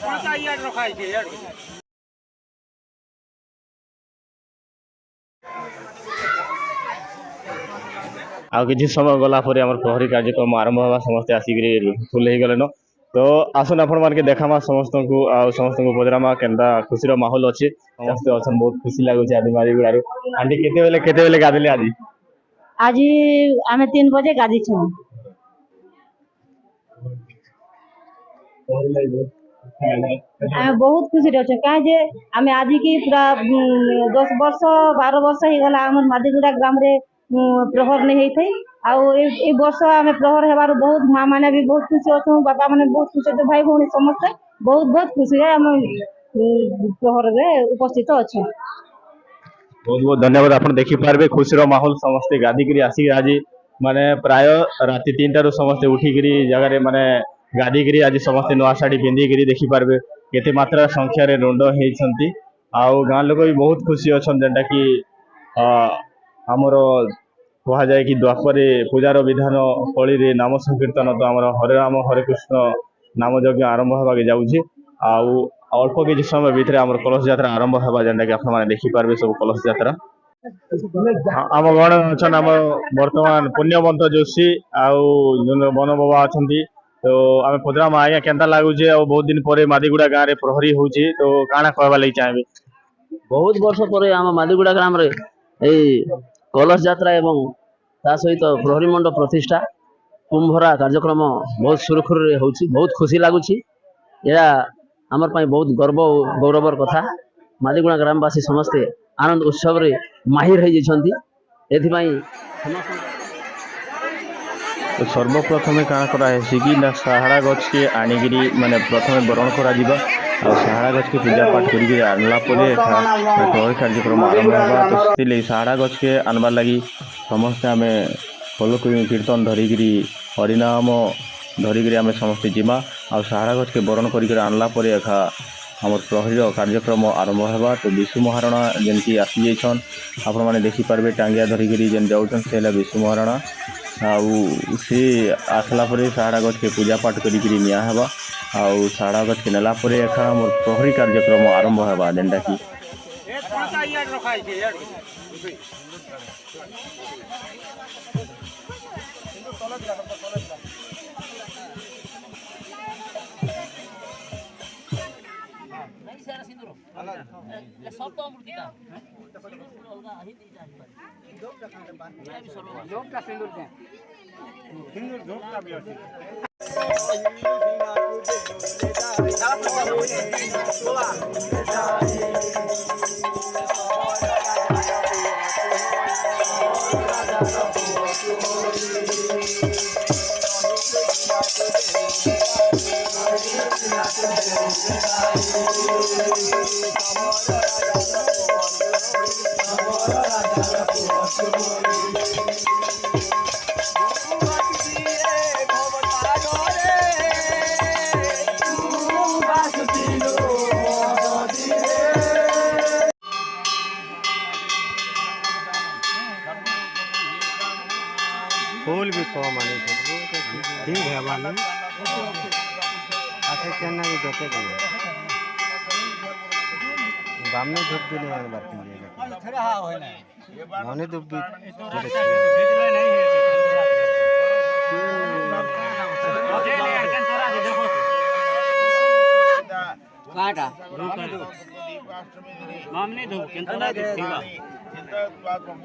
आउ किसी समय गला प्रहरी कार्यक्रम आरंभ होगा समस्ते आसिक फुल हो गले तो आसन आपण मानके देखामा समस्त को समस्त को पचरामा केनता खुशी माहौल अच्छी समस्ते अच्छा बहुत खुशी लगुच आदि मारीगुड़ारू आंटी केते बेले गाधले आज आज आमे 3 बजे गाधी छौ बहुत खुशी रहे कहे आमे आज की पूरा 10 वर्ष 12 वर्ष ही गला हमर मादीगुड़ा ग्राम रे प्रहर नहीं होई थई वर्ष आमे प्रहर हेबार बहुत माँ माने भी बहुत खुशी अच्छु बापा माने बहुत खुशी अच्छे भाई भौणी समस्त बहुत बहुत खुशी है हम प्रहर रे उपस्थित अच्छे बहुत बहुत धन्यवाद आप देखी पारे खुशी माहौल समस्ते गाधिक आसिक आज माने प्राय राति 3 रु समस्ते उठिक जगार माने गाधिक आज समस्ते नुआ शाढ़ी पिंधिक देखिपारे केते मात्रा संख्यार रुंड होती आउ गाँ लोक भी बहुत खुशी अच्छा जेनटा कि आमर कह जाए कि द्वापर पूजार विधान कली नाम संकीर्तन तो आम हरे राम हरे कृष्ण नाम यज्ञ आरंभ होगा जाऊँगी आउ अल्प किसी समय भितर आम कलश यात्रा आरंभ होगा जेनटा कि आप देखिपारे सब कलश यात्रा आम गण अच्छा आम बर्तमान पुण्यवंत जोशी आउ बन बाबा अच्छा तो आम पचराम आज्ञा केनता लगुचे और बहुत दिन पर मादीगुड़ा गाँव में प्रहरी होची तो काଣା कहबा लगी चाहे बहुत वर्ष पर आम मादीगुड़ा ग्राम रे कलश यात्रा एवं ता सहित प्रहरी मंडप प्रतिष्ठा कुंभरा कार्यक्रम बहुत सुरखुर होची बहुत खुशी लगुच या आमर पाई बहुत गर्व गौरवर कथा मादीगुड़ा ग्रामवासी समस्ते आनंद उत्सव रे माहिर हो जाती तो सर्वप्रथमे काଣା करासी कि ना साहाड़ा गछ के आनिकी माने प्रथमे बरण करा साहाड़ा गछ के पूजा पाठ करके आनला प्रहरी कार्यक्रम आरंभ होगा तो से साहाड़ा गछ के आनबार लगी समस्ते आम फल कीर्तन धरिक हरिनाम धरिक आम समस्ते जीमा आ साहाड़ा गछ के बरण कर आनला एखा आम प्रहरी कार्यक्रम आरंभ होगा तो विशु महाराणा जेनकी आसी जाइछन आपण माने देखि पारबे टांगिया धरिक जेन जाउछन से विशु महाराणा आउ सी आसला साहाड़ा गछ के पूजा पाठ करी निया हेबा आउ साहाड़ा गछ के नेला परे एखा मोर प्रहरी कार्यक्रम आरंभ हेबा जेनटा कि फूल भी कम आने ठीक है माने आखे केना भी जोते दिए बामने धूप भी नहीं बार के लिए खड़ा होय ना माने धूप भी काटा मामने धूप केनतरा देखिबा काम